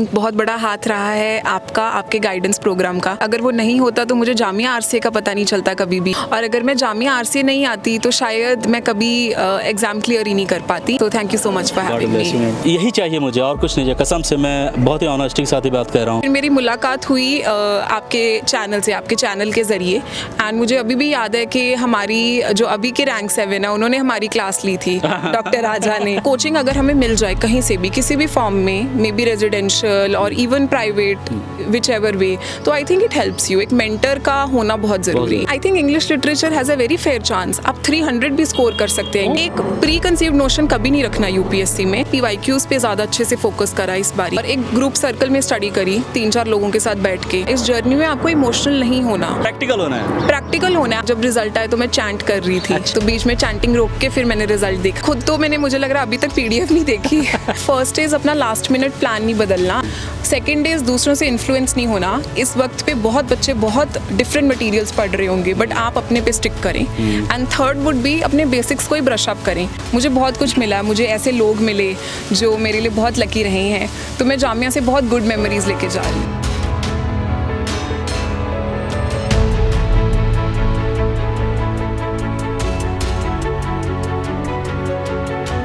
बहुत बड़ा हाथ रहा है आपका, आपके गाइडेंस प्रोग्राम का। अगर वो नहीं होता तो मुझे जामिया आरसीए का पता नहीं चलता कभी भी, और अगर मैं जामिया आरसीए नहीं आती तो शायद मैं कभी एग्जाम क्लियर ही नहीं कर पाती। तो thank you so much for having मी। यही चाहिए मुझे और कुछ नहीं, कसम से मैं बहुत ही ऑनेस्टी के साथ ही बात कर रहा हूँ। फिर मेरी मुलाकात हुई आपके चैनल से, आपके चैनल के जरिए, एंड मुझे अभी भी याद है कि हमारी जो अभी के रैंक 7 है उन्होंने हमारी क्लास ली थी, डॉक्टर राजा ने। कोचिंग अगर हमें मिल जाए कहीं से भी, किसी भी फॉर्म में, मे बी रेजिडेंशियल और even private, which ever way, तो I think it helps you. एक मेंटर का होना बहुत जरूरी। I think English literature has a very fair chance. आप 300 भी स्कोर कर सकते हैं। एक प्री कंसीव्ड नोशन कभी नहीं रखना यूपीएससी में। PYQs पे ज़्यादा अच्छे से फोकस करा इस बार, और एक ग्रुप सर्कल में स्टडी करी 3-4 लोगों के साथ बैठ के। इस जर्नी में आपको इमोशनल नहीं होना, प्रैक्टिकल होना है। प्रैक्टिकल होना है। जब रिजल्ट आए तो मैं चैंट कर रही थी, तो बीच में चैंटिंग रोक के फिर मैंने रिजल्ट देखा। खुद तो मैंने, मुझे लग रहा है अभी तक PDF नहीं देखी। फर्स्ट इज अपना लास्ट मिनट प्लान नहीं बदलना। सेकेंड इज दूसरों से इन्फ्लुएंस नहीं होना। इस वक्त पे बहुत बच्चे बहुत डिफरेंट मटेरियल्स पढ़ रहे होंगे, बट आप अपने पे स्टिक करें। एंड थर्ड वुड बी अपने बेसिक्स को ही ब्रश अप करें। मुझे बहुत कुछ मिला, मुझे ऐसे लोग मिले जो मेरे लिए बहुत लकी रहे हैं, तो मैं जामिया से बहुत गुड मेमोरीज लेके जा रही हूँ।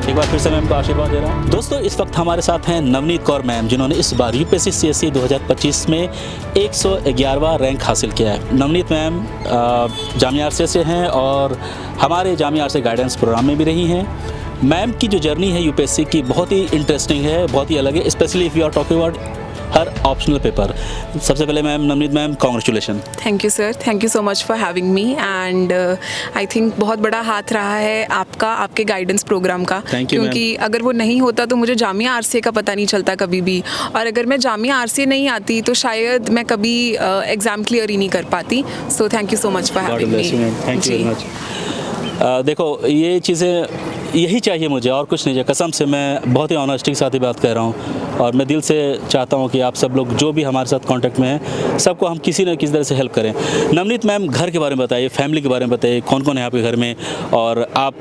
एक बार फिर से मैम को आशीर्वाद दे रहा हूँ। दोस्तों, इस वक्त हमारे साथ हैं नवनीत कौर मैम, जिन्होंने इस बार यूपीएससी CSE 2025 में 111वां रैंक हासिल किया है। नवनीत मैम जामिया आरसीए से हैं और हमारे जामिया आरसीए गाइडेंस प्रोग्राम में भी रही हैं। मैम की जो जर्नी है यूपीएससी की बहुत ही इंटरेस्टिंग है, बहुत ही अलग है, especially if you are talking about her optional paper. सबसे पहले ma'am, Navneet ma'am, congratulation. Thank you sir, thank you so much for having me. And I think बहुत बड़ा हाथ रहा है आपका, आपके गाइडेंस प्रोग्राम का। क्योंकि अगर वो नहीं होता तो मुझे जामिया आरसीए का पता नहीं चलता कभी भी, और अगर मैं जामिया आरसीए नहीं आती तो शायद मैं कभी एग्ज़ाम क्लियर ही नहीं कर पाती। So thank you so much for having me. Thank you very much. देखो, ये चीज़ें यही चाहिए मुझे और कुछ नहीं, कसम से मैं बहुत ही ऑनेस्टी के साथ ही बात कर रहा हूँ, और मैं दिल से चाहता हूँ कि आप सब लोग जो भी हमारे साथ कांटेक्ट में हैं, सबको हम किसी न किसी तरह से हेल्प करें। नवनीत मैम, घर के बारे में बताइए, फैमिली के बारे में बताइए, कौन कौन है आपके घर में, और आप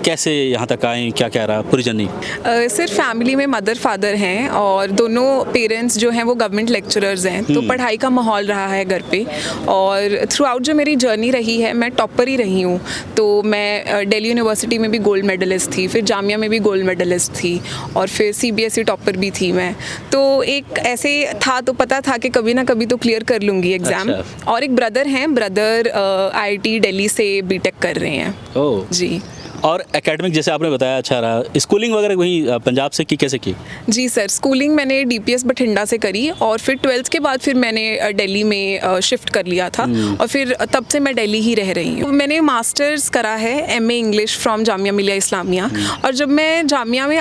कैसे यहाँ तक आए, क्या क्या रहा पूरी जर्नी? सर, फैमिली में मदर फादर हैं, और दोनों पेरेंट्स जो हैं वो गवर्नमेंट लेक्चरर्स हैं, तो पढ़ाई का माहौल रहा है घर पे। और थ्रू आउट जो मेरी जर्नी रही है, मैं टॉपर ही रही हूँ। तो मैं दिल्ली यूनिवर्सिटी में भी गोल्ड मेडलिस्ट थी, फिर जामिया में भी गोल्ड मेडलिस्ट थी, और फिर CBSE टॉपर भी थी मैं। तो एक ऐसे था, तो पता था कि कभी ना कभी तो क्लियर कर लूँगी एग्ज़ाम। अच्छा। और एक ब्रदर हैं, ब्रदर IIT दिल्ली से बीटेक कर रहे हैं। ओह जी। और एकेडमिक जैसे आपने बताया अच्छा रहा, स्कूलिंग वगैरह वहीं पंजाब से की, कैसे की? जी सर, स्कूलिंग मैंने DPS बठिंडा से करी, और फिर 12th के बाद फिर मैंने दिल्ली में शिफ्ट कर लिया था, और फिर तब से मैं दिल्ली ही रह रही हूँ। मैंने मास्टर्स करा है MA English from Jamia Millia Islamia. और जब मैं जामिया में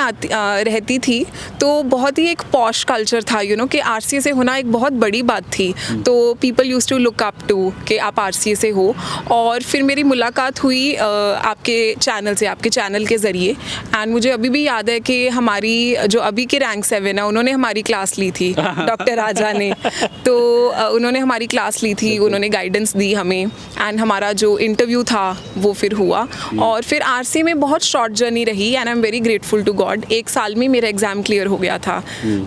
रहती थी तो बहुत ही एक पॉश कल्चर था, कि RCA से होना एक बहुत बड़ी बात थी। तो people use to look up to कि आप RCA से हो। और फिर मेरी मुलाकात हुई आपके चैनल से, आपके चैनल के ज़रिए, एंड मुझे अभी भी याद है कि हमारी जो अभी के रैंक 7 है उन्होंने हमारी क्लास ली थी, डॉक्टर राजा ने। तो उन्होंने हमारी क्लास ली थी, उन्होंने गाइडेंस दी हमें, एंड हमारा जो इंटरव्यू था वो फिर हुआ। और फिर RCA में बहुत शॉर्ट जर्नी रही, and I am very grateful to God. 1 साल में मेरा एग्ज़ाम क्लियर हो गया था।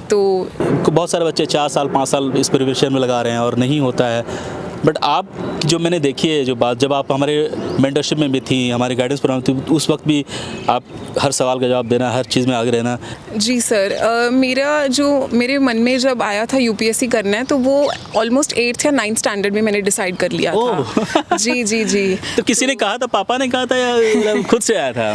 तो बहुत सारे बच्चे 4 साल 5 साल इस प्रिपरेशन में लगा रहे हैं और नहीं होता है, बट आप जो मैंने देखी है जो बात, जब आप हमारे मेंटरशिप में भी थी, हमारे गाइडेंस प्रोग्राम थी, उस वक्त भी आप हर सवाल का जवाब देना, हर चीज़ में आगे रहना। जी सर, मेरे मन में जब आया था UPSC करना है, तो वो ऑलमोस्ट 8th या 9th स्टैंडर्ड में मैंने डिसाइड कर लिया था। जी जी जी। तो किसी ने कहा था, पापा ने कहा था, या खुद से आया था?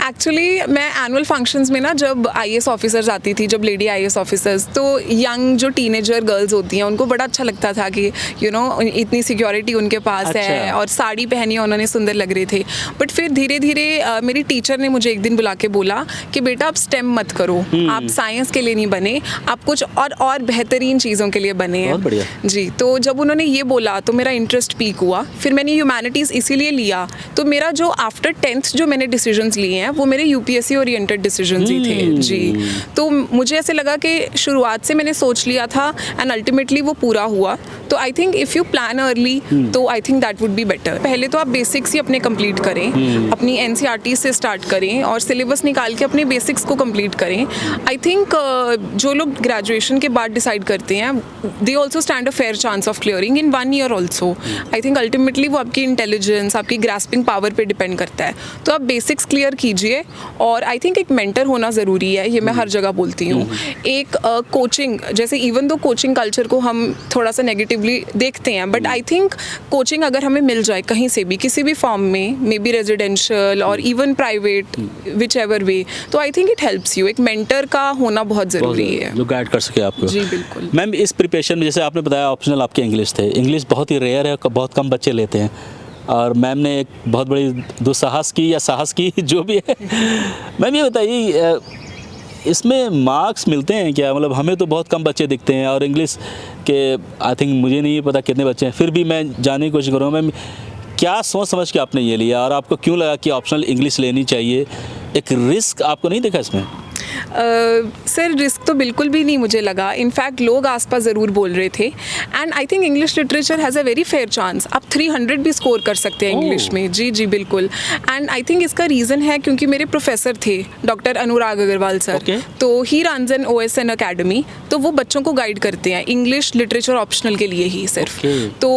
एक्चुअली मैं एनुअल फंक्शंस में ना, जब IAS ऑफिसर्स आती थी, जब लेडी IAS ऑफिसर्स, तो यंग जो टीनेजर गर्ल्स होती हैं उनको बड़ा अच्छा लगता था कि इतनी सिक्योरिटी उनके पास है, और साड़ी पहनी उन्होंने, सुंदर लग रहे थे। बट फिर धीरे धीरे मेरी टीचर ने मुझे एक दिन बुला के बोला कि बेटा आप स्टेम मत करो, आप साइंस के लिए नहीं बने, आप कुछ और बेहतरीन चीज़ों के लिए बने हैं। जी। तो जब उन्होंने ये बोला तो मेरा इंटरेस्ट पीक हुआ। फिर मैंने ह्यूमैनिटीज़ इसीलिए लिया। तो मेरा जो आफ्टर 10th जो मैंने डिसीजंस लिए हैं वो मेरे UPSC ओरिएंटेड डिसीजंस ही थे। जी। तो मुझे ऐसे लगा कि शुरुआत से मैंने सोच लिया था, एंड अल्टीमेटली वो पूरा हुआ। तो I think if you plan early तो I think that would be better. पहले तो आप बेसिक्स ही अपने कंप्लीट करें, अपनी एनसीईआरटी से स्टार्ट करें और सिलेबस निकाल के अपने बेसिक्स को कंप्लीट करें। आई थिंक जो लोग ग्रेजुएशन के बाद डिसाइड करते हैं they also stand a fair chance of clearing in 1 year also. I think ultimately वो आपकी इंटेलिजेंस, आपकी ग्रास्पिंग पावर पे डिपेंड करता है। तो आप बेसिक्स क्लियर कीजिए और आई थिंक एक मेंटर होना ज़रूरी है, ये मैं हर जगह बोलती हूँ। एक कोचिंग, जैसे इवन दो कोचिंग कल्चर को हम थोड़ा सा नेगेटिवली देखते हैं, बट आई थिंक कोचिंग अगर हमें मिल जाए कहीं से भी, किसी भी फॉर्म में, मे बी रेजिडेंशियल और even private, which ever way, तो I think it helps you. एक मेंटर का होना बहुत ज़रूरी है जो गाइड कर सके आपको। जी बिल्कुल। मैम, इस प्रिपरेशन में जैसे आपने बताया ऑप्शनल आपके इंग्लिश थे, इंग्लिश बहुत ही रेयर है, बहुत कम बच्चे लेते हैं और मैम ने एक बहुत बड़ी दुस्साहस की या साहस की जो भी है। मैम ये बताइए, इसमें मार्क्स मिलते हैं क्या? मतलब हमें तो बहुत कम बच्चे दिखते हैं और इंग्लिश के आई थिंक मुझे नहीं पता कितने बच्चे हैं, फिर भी मैं जानने की कोशिश करूँगा मैम क्या सोच समझ के आपने ये लिया और आपको क्यों लगा कि ऑप्शनल इंग्लिश लेनी चाहिए? एक रिस्क आपको नहीं दिखा इसमें? सर रिस्क तो बिल्कुल भी नहीं मुझे लगा। इनफैक्ट लोग आसपास ज़रूर बोल रहे थे and I think English literature has a very fair chance. आप 300 भी स्कोर कर सकते हैं इंग्लिश में। जी जी बिल्कुल। एंड आई थिंक इसका रीज़न है क्योंकि मेरे प्रोफेसर थे डॉक्टर अनुराग अग्रवाल सर, तो he runs N OSN academy, तो वो बच्चों को गाइड करते हैं इंग्लिश लिटरेचर ऑप्शनल के लिए ही सिर्फ। तो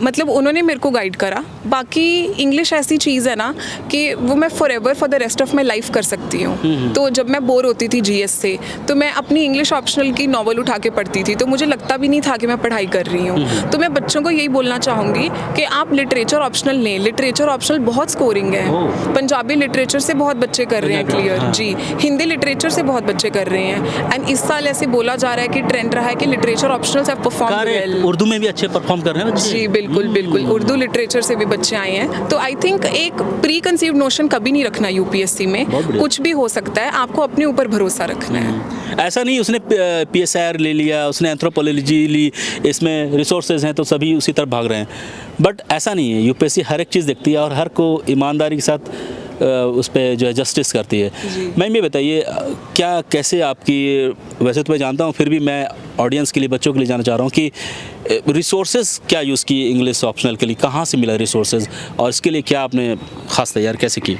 मतलब उन्होंने मेरे को गाइड करा। बाकी इंग्लिश ऐसी चीज़ है ना कि वो मैं for the rest of my life कर सकती हूँ। तो जब मैं बोर होती थी GS से तो मैं अपनी इंग्लिश ऑप्शनल की नॉवल उठा के पढ़ती थी, तो मुझे लगता भी नहीं था कि मैं पढ़ाई कर रही हूँ। तो मैं बच्चों को यही बोलना चाहूँगी कि आप लिटरेचर ऑप्शनल लें। लिटरेचर ऑप्शनल बहुत स्कोरिंग है। पंजाबी लिटरेचर से बहुत बच्चे कर रहे हैं क्लियर, जी। हिंदी लिटरेचर से बहुत बच्चे कर रहे हैं एंड इस साल ऐसे बोला जा रहा है कि ट्रेंड रहा है कि literature optionals have perform well. Urdu में भी अच्छे परफॉर्म कर रहे हैं बच्चे। जी बिल्कुल बिल्कुल, उर्दू लिटरेचर से भी बच्चे आए हैं। तो आई थिंक एक प्री कंसीव्ड नोशन कभी नहीं रखना UPSC में, कुछ भी हो सकता है, आपको अपने ऊपर भरोसा रखना है। ऐसा नहीं उसने PSR ले लिया, उसने एंथ्रोपोलॉजी ली, इसमें रिसोर्सेज हैं तो सभी उसी तरफ भाग रहे हैं, बट ऐसा नहीं है। UPSC हर एक चीज़ देखती है और हर को ईमानदारी के साथ उस पर जो है जस्टिस करती है। मैम ये बताइए क्या कैसे आपकी, वैसे तो मैं जानता हूँ फिर भी मैं ऑडियंस के लिए, बच्चों के लिए जानना चाह रहा हूँ कि रिसोर्सेज क्या यूज़ किए इंग्लिश ऑप्शनल के लिए, कहाँ से मिला रिसोर्सेज और इसके लिए क्या आपने खास तैयार कैसे की?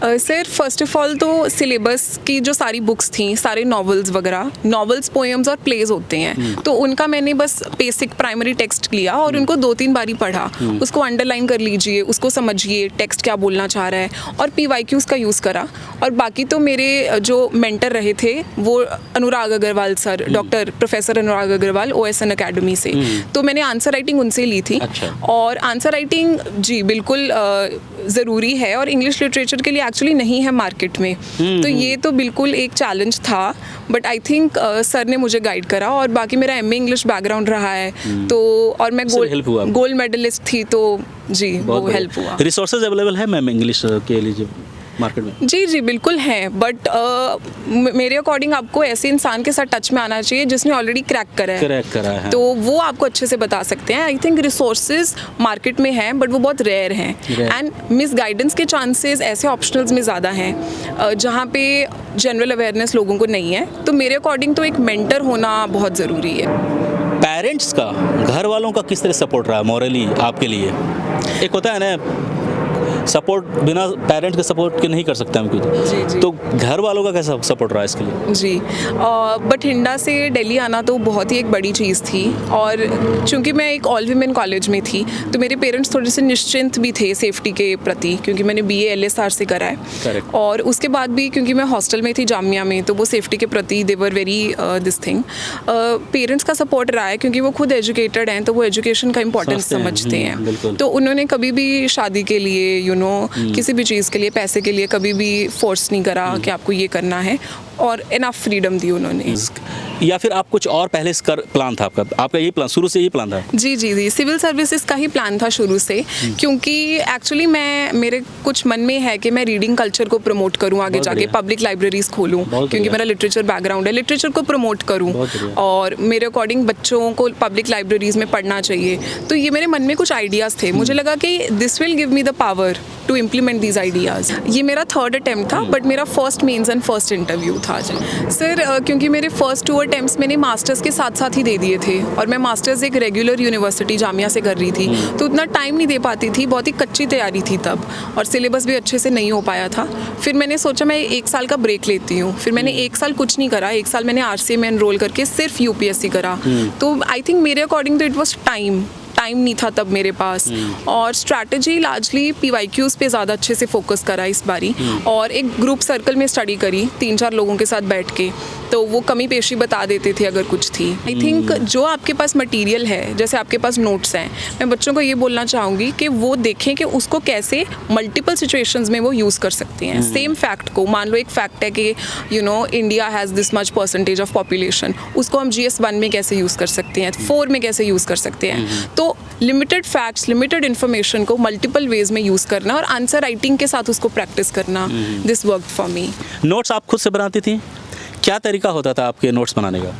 सर फर्स्ट ऑफ ऑल तो सिलेबस की जो सारी बुक्स थी, सारे नॉवेल्स वगैरह, नॉवेल्स, पोएम्स और प्लेज होते हैं, तो उनका मैंने बस बेसिक प्राइमरी टेक्स्ट लिया और उनको 2-3 बारी पढ़ा। उसको अंडरलाइन कर लीजिए, उसको समझिए टेक्स्ट क्या बोलना चाह रहा है, और PYQs का यूज़ करा। और बाकी तो मेरे जो मेंटर रहे थे वो अनुराग अग्रवाल सर, डॉक्टर प्रोफेसर अनुराग अग्रवाल OSN अकेडमी से, तो मैंने आंसर राइटिंग उनसे ली थी। और आंसर राइटिंग जी बिल्कुल ज़रूरी है और इंग्लिश लिटरेचर के लिए एक्चुअली नहीं है मार्केट में, तो ये तो बिल्कुल एक चैलेंज था, बट आई थिंक सर ने मुझे गाइड करा। और बाकी मेरा MA इंग्लिश बैकग्राउंड रहा है, तो और मैं गोल्ड मेडलिस्ट थी, तो जी वो हेल्प हुआ। रिसोर्सेज अवेलेबल है मैम इंग्लिश के लिए मार्केट में? जी जी बिल्कुल हैं, बट मेरे अकॉर्डिंग आपको ऐसे इंसान के साथ टच में आना चाहिए जिसने ऑलरेडी क्रैक करा है, तो वो आपको अच्छे से बता सकते हैं। आई थिंक रिसोर्सेज मार्केट में हैं बट वो बहुत रेयर हैं एंड मिस गाइडेंस के चांसेस ऐसे ऑप्शनल्स में ज़्यादा हैं जहाँ पे जनरल अवेयरनेस लोगों को नहीं है। तो मेरे अकॉर्डिंग तो एक मेंटर होना बहुत ज़रूरी है। पेरेंट्स का, घर वालों का किस तरह सपोर्ट रहा मॉरली आपके लिए? एक होता है ना सपोर्ट, बिना पेरेंट्स के सपोर्ट के नहीं कर सकते हम कुछ, तो घर वालों का कैसा सपोर्ट रहा इसके लिए? जी बठिंडा से दिल्ली आना तो बहुत ही एक बड़ी चीज़ थी, और चूंकि मैं एक ऑल वीमेन कॉलेज में थी तो मेरे पेरेंट्स थोड़े से निश्चिंत भी थे सेफ्टी के प्रति, क्योंकि मैंने BA LSR से करा है। और उसके बाद भी क्योंकि मैं हॉस्टल में थी जामिया में, तो वो सेफ्टी के प्रति they were very this thing. Parents का सपोर्ट रहा है क्योंकि वो खुद एजुकेटेड हैं, तो वो एजुकेशन का इम्पोर्टेंस समझते हैं। तो उन्होंने कभी भी शादी के लिए किसी भी चीज़ के लिए, पैसे के लिए कभी भी फोर्स नहीं करा कि आपको ये करना है, और इनफ फ्रीडम दी उन्होंने। या फिर आप कुछ और पहले से प्लान था आपका यही प्लान, शुरू से यही प्लान था? जी जी जी, सिविल सर्विसेज का ही प्लान था शुरू से, क्योंकि एक्चुअली मेरे कुछ मन में है कि मैं रीडिंग कल्चर को प्रमोट करूं, आगे जाके पब्लिक लाइब्रेरीज खोलूं, क्योंकि मेरा लिटरेचर बैकग्राउंड है, लिटरेचर को प्रमोट करूं, और मेरे अकॉर्डिंग बच्चों को पब्लिक लाइब्रेरीज में पढ़ना चाहिए। तो ये मेरे मन में कुछ आइडियाज़ थे, मुझे लगा कि this will give me the power to implement these ideas. ये मेरा थर्ड अटैम्प्ट था, बट मेरा first mains and first interview था आज। सर क्योंकि मेरे फर्स्ट 2 अटैम्प्ट्स मैंने मास्टर्स के साथ साथ ही दे दिए थे, और मैं मास्टर्स एक रेगुलर यूनिवर्सिटी जामिया से कर रही थी, तो उतना टाइम नहीं दे पाती थी, बहुत ही कच्ची तैयारी थी तब, और सिलेबस भी अच्छे से नहीं हो पाया था। फिर मैंने सोचा मैं 1 साल का ब्रेक लेती हूँ। फिर मैंने 1 साल कुछ नहीं करा, 1 साल मैंने RCA में एनरोल करके सिर्फ UPSC करा। तो आई थिंक मेरे अकॉर्डिंग तो इट वॉज टाइम नहीं था तब मेरे पास, और स्ट्रैटेजी लार्जली PYQs पे ज़्यादा अच्छे से फोकस करा इस बारी, और एक ग्रुप सर्कल में स्टडी करी 3-4 लोगों के साथ बैठ के, तो वो कमी पेशी बता देते थे अगर कुछ थी। आई थिंक जो आपके पास मटेरियल है, जैसे आपके पास नोट्स हैं, मैं बच्चों को ये बोलना चाहूँगी कि वो देखें कि उसको कैसे मल्टीपल सिचुएशंस में वो यूज़ कर सकते हैं। सेम फैक्ट को, मान लो एक फैक्ट है कि India has this much percentage of population, उसको हम GS1 में कैसे यूज़ कर सकते हैं, 4 में कैसे यूज़ कर सकते हैं। तो लिमिटेड फैक्ट्स, लिमिटेड इन्फॉर्मेशन को मल्टीपल वेज में यूज़ करना, और आंसर राइटिंग के साथ उसको प्रैक्टिस करना, this work for me. Notes आप खुद से बनाती थी? क्या तरीका होता था आपके नोट्स बनाने का?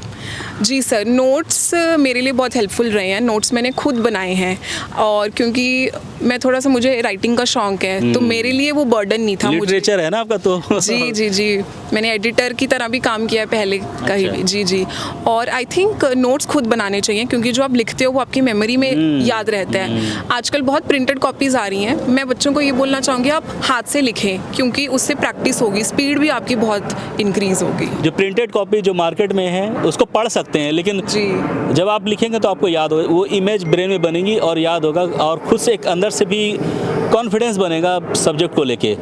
जी सर, नोट्स मेरे लिए बहुत हेल्पफुल रहे हैं। नोट्स मैंने खुद बनाए हैं, और क्योंकि मैं थोड़ा सा, मुझे राइटिंग का शौक है, तो मेरे लिए वो बर्डन नहीं था। लिटरेचर है ना आपका तो। जी, मैंने एडिटर की तरह भी काम किया है पहले कहीं भी। जी, और आई थिंक नोट्स खुद बनाने चाहिए, क्योंकि जो आप लिखते हो वो आपकी मेमोरी में याद रहता है। आजकल बहुत प्रिंटेड कॉपीज़ आ रही हैं, मैं बच्चों को ये बोलना चाहूँगी आप हाथ से लिखें, क्योंकि उससे प्रैक्टिस होगी, स्पीड भी आपकी बहुत इंक्रीज़ होगी। जो प्रिंटेड कॉपी जो मार्केट में है उसको पढ़ सकते हैं, लेकिन जब आप लिखेंगे तो आपको याद होगा, वो इमेज ब्रेन में बनेगी और याद होगा, और खुद से एक अंदर से भी कॉन्फिडेंस बनेगा सब्जेक्ट को लेके।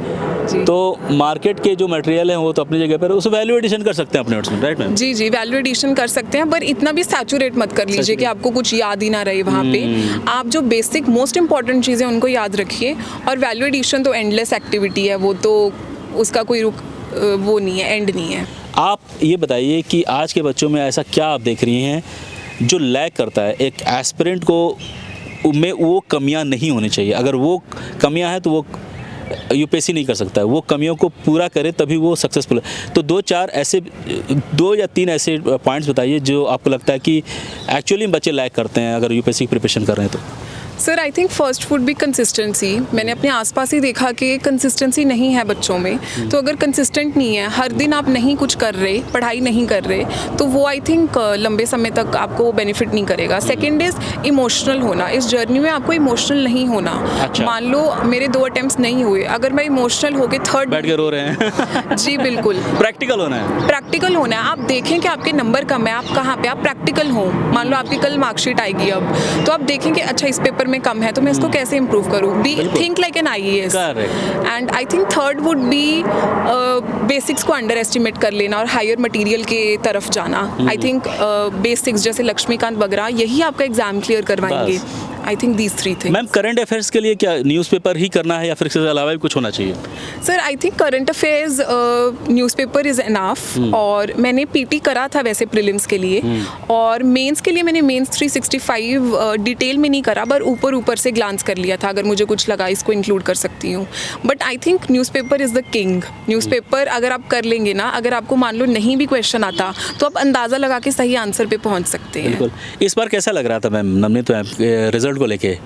तो मार्केट के जो मटेरियल है वो तो अपनी जगह पर, उसे वैल्यू एडिशन कर सकते हैं अपने नोट्स में, राइट मैम? जी, वैल्यू एडिशन कर सकते हैं, पर इतना भी सैचुरेट मत कर लीजिए कि आपको कुछ याद ही ना रहे वहाँ पे। आप जो बेसिक मोस्ट इंपॉर्टेंट चीज़ें उनको याद रखिए, और वैल्यू एडिशन तो एंडलेस एक्टिविटी है, वो तो उसका कोई वो नहीं है, एंड नहीं है। आप ये बताइए कि आज के बच्चों में ऐसा क्या आप देख रही हैं जो लैक करता है? एक एस्पिरेंट को में वो कमियां नहीं होनी चाहिए, अगर वो कमियां हैं तो वो UPSC नहीं कर सकता है, वो कमियों को पूरा करे तभी वो सक्सेसफुल है। तो 2 या 3 ऐसे पॉइंट्स बताइए जो आपको लगता है कि एक्चुअली बच्चे लैक करते हैं अगर UPSC की प्रिपरेशन कर रहे हैं तो। Sir I think first would be consistency. मैंने अपने आसपास ही देखा कि कंसिस्टेंसी नहीं है बच्चों में, तो अगर कंसिस्टेंट नहीं है, हर दिन आप नहीं कुछ कर रहे, पढ़ाई नहीं कर रहे, तो वो आई थिंक लंबे समय तक आपको बेनिफिट नहीं करेगा। सेकंड इज़ इमोशनल होना। इस जर्नी में आपको इमोशनल नहीं होना। अच्छा। मान लो मेरे 2 अटेम्प्ट्स नहीं हुए, अगर मैं इमोशनल होकर थर्ड बैठ के रो रहे हैं जी बिल्कुल, प्रैक्टिकल होना है, प्रैक्टिकल होना है। आप देखें कि आपके नंबर कम है, आप कहाँ पे, आप प्रैक्टिकल हो। मान लो आपकी कल मार्कशीट आएगी, अब तो आप देखें कि अच्छा इस पेपर में कम है, तो मैं इसको कैसे इंप्रूव करूँ। B think like an IAS। And I think third would be basics को अंडर एस्टिमेट कर लेना और हायर मटेरियल के तरफ जाना। आई थिंक बेसिक्स जैसे लक्ष्मीकांत बगरा, यही आपका एग्जाम क्लियर करवाएंगे। I think these 3 things. Ma'am, current affairs के लिए क्या न्यूज़पेपर ही करना है या फिर इसके अलावा भी कुछ होना चाहिए? Sir I think current affairs newspaper is enough, और मैंने PT करा था वैसे प्रीलिम्स के लिए, और मेंस के लिए मैंने मेंस 365 डिटेल में नहीं करा, पर ऊपर से ग्लांस कर लिया था, अगर मुझे कुछ लगा इसको इंक्लूड कर सकती हूँ। But I think newspaper is the king. Newspaper अगर आप कर लेंगे ना, अगर आपको मान लो नहीं भी क्वेश्चन आता, तो आप अंदाज़ा लगा के सही आंसर पे पहुँच सकते हैं। बिल्कुल। इस बार कैसा लग रहा था मैम नवनीत मैम रिजल्ट को लेके?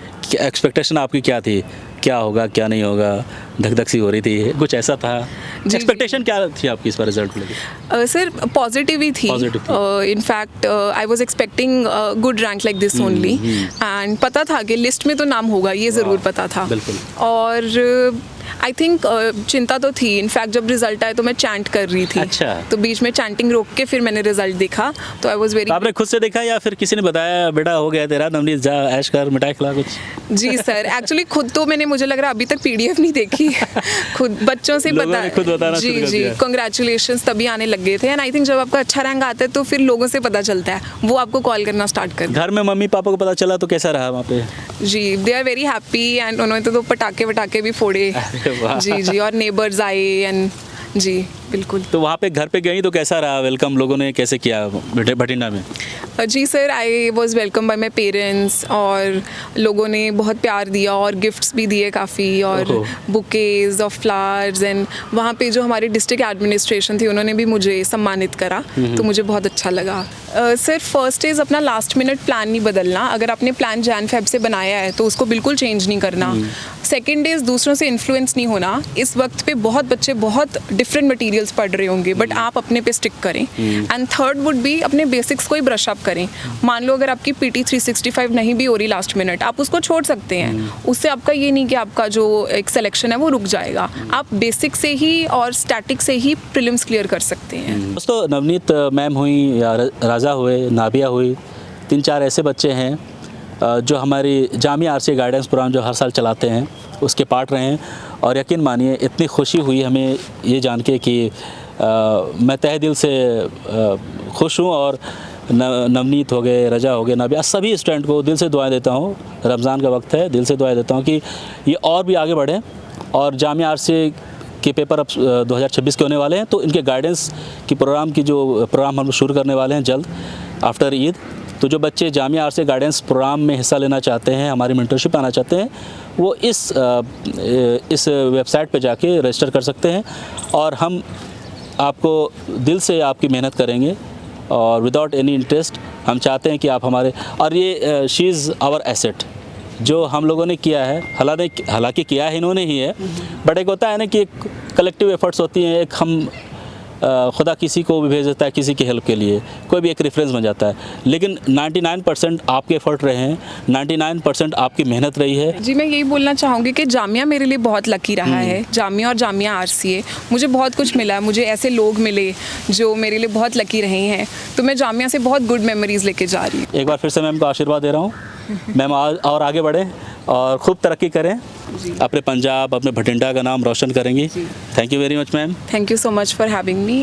एक्सपेक्टेशन आपकी क्या थी, क्या होगा क्या नहीं होगा? धक सी हो रही थी, कुछ ऐसा था? एक्सपेक्टेशन क्या थी आपकी इस बार रिजल्ट को लेके? सर पॉजिटिव ही थी। In fact I was expecting good rank like this only, and पता था कि लिस्ट में तो नाम होगा, ये ज़रूर पता था। और आई थिंक चिंता तो थी। इनफैक्ट जब रिजल्ट आया तो मैं चैंट कर रही थी। अच्छा। तो बीच में चैंटिंग रोक के फिर मैंने रिजल्ट देखा, तो आई वाज वेरी। आपने खुद से देखा या फिर किसी ने बताया बेटा हो गया तेरा, नवनीत जा ऐश कर, मिठाई खिला कुछ? जी सर, एक्चुअली खुद तो मैंने, मुझे लग रहा है अभी तक PDF नहीं देखी, खुद बच्चों से पता। खुद बताना जी, कांग्रेचुलेशंस तभी आने लग गए थे। एंड आई थिंक जब आपका अच्छा रैंक आता है तो फिर लोगों से पता चलता है, वो आपको कॉल करना स्टार्ट कर। घर में मम्मी पापा को पता चला तो कैसा रहा वहाँ पे? जी, they are very happy, and उन्होंने तो पटाखे भी फोड़े। जी, और नेबर्स आए, एंड जी बिल्कुल। तो वहाँ पे घर पे गई तो कैसा रहा वेलकम, लोगों ने कैसे किया भटिंडा में? जी sir, I was welcome by my parents, और लोगों ने बहुत प्यार दिया और गिफ्ट्स भी दिए काफ़ी, और बुकेज ऑफ फ्लावर्स। एंड वहाँ पे जो हमारे डिस्ट्रिक्ट एडमिनिस्ट्रेशन थी, उन्होंने भी मुझे सम्मानित करा, तो मुझे बहुत अच्छा लगा। सर फर्स्ट इज़ अपना लास्ट मिनट प्लान नहीं बदलना। अगर आपने प्लान जैन फेब से बनाया है तो उसको बिल्कुल चेंज नहीं करना। सेकेंड इज़ दूसरों से इन्फ्लुएंस नहीं होना। इस वक्त पे बहुत बच्चे बहुत डिफरेंट मटेरियल्स पढ़ रहे होंगे, बट आप अपने पे स्टिक करें। एंड थर्ड वुड बी अपने बेसिक्स को ही ब्रश अप करें। मान लो अगर आपकी PT 365 नहीं भी हो रही लास्ट मिनट, आप उसको छोड़ सकते हैं। उससे आपका ये नहीं कि आपका जो एक सिलेक्शन है वो रुक जाएगा। आप बेसिक से ही और स्टैटिक से ही प्रीलिम्स क्लियर कर सकते हैं। दोस्तों नवनीत मैम हुई या राजा हुए, नाबिया हुई, 3-4 ऐसे बच्चे हैं जो हमारी जामिया RCA गाइडेंस प्रोग्राम जो हर साल चलाते हैं उसके पार्ट रहे हैं। और यकीन मानिए इतनी खुशी हुई हमें ये जान के कि मैं तहे दिल से खुश हूँ। और नवनीत हो गए, रजा हो गए, नाबिया, सभी स्टूडेंट को दिल से दुआएं देता हूँ। रमज़ान का वक्त है, दिल से दुआएं देता हूँ कि ये और भी आगे बढ़ें। और जामिया RCA के पेपर अब 2026 के होने वाले हैं, तो इनके गाइडेंस की प्रोग्राम हम शुरू करने वाले हैं जल्द आफ्टर ईद। तो जो बच्चे जामिया RCA गाइडेंस प्रोग्राम में हिस्सा लेना चाहते हैं, हमारी मेंटरशिप आना चाहते हैं, वो इस वेबसाइट पे जाके रजिस्टर कर सकते हैं। और हम आपको दिल से आपकी मेहनत करेंगे और विदाउट एनी इंटरेस्ट। हम चाहते हैं कि आप हमारे, और ये शी इज़ आवर एसेट जो हम लोगों ने किया है। हालांकि किया है इन्होंने ही है, बट एक होता है ना कि एक कलेक्टिव एफर्ट्स होती हैं। एक हम खुदा किसी को भी भेज देता है किसी की हेल्प के लिए, कोई भी एक रेफरेंस बन जाता है। लेकिन 99% आपके एफर्ट रहे हैं, 99% आपकी मेहनत रही है। जी मैं यही बोलना चाहूँगी कि जामिया मेरे लिए बहुत लकी रहा है। जामिया और जामिया RCA मुझे बहुत कुछ मिला है। मुझे ऐसे लोग मिले जो मेरे लिए बहुत लकी रहे हैं। तो मैं जामिया से बहुत गुड मेमोरीज़ लेके जा रही हूँ। एक बार फिर से मैम को आशीर्वाद दे रहा हूँ। मैम और आगे बढ़ें और खूब तरक्की करें, अपने पंजाब, अपने भटिंडा का नाम रोशन करेंगी। Thank you very much ma'am. Thank you so much for having me.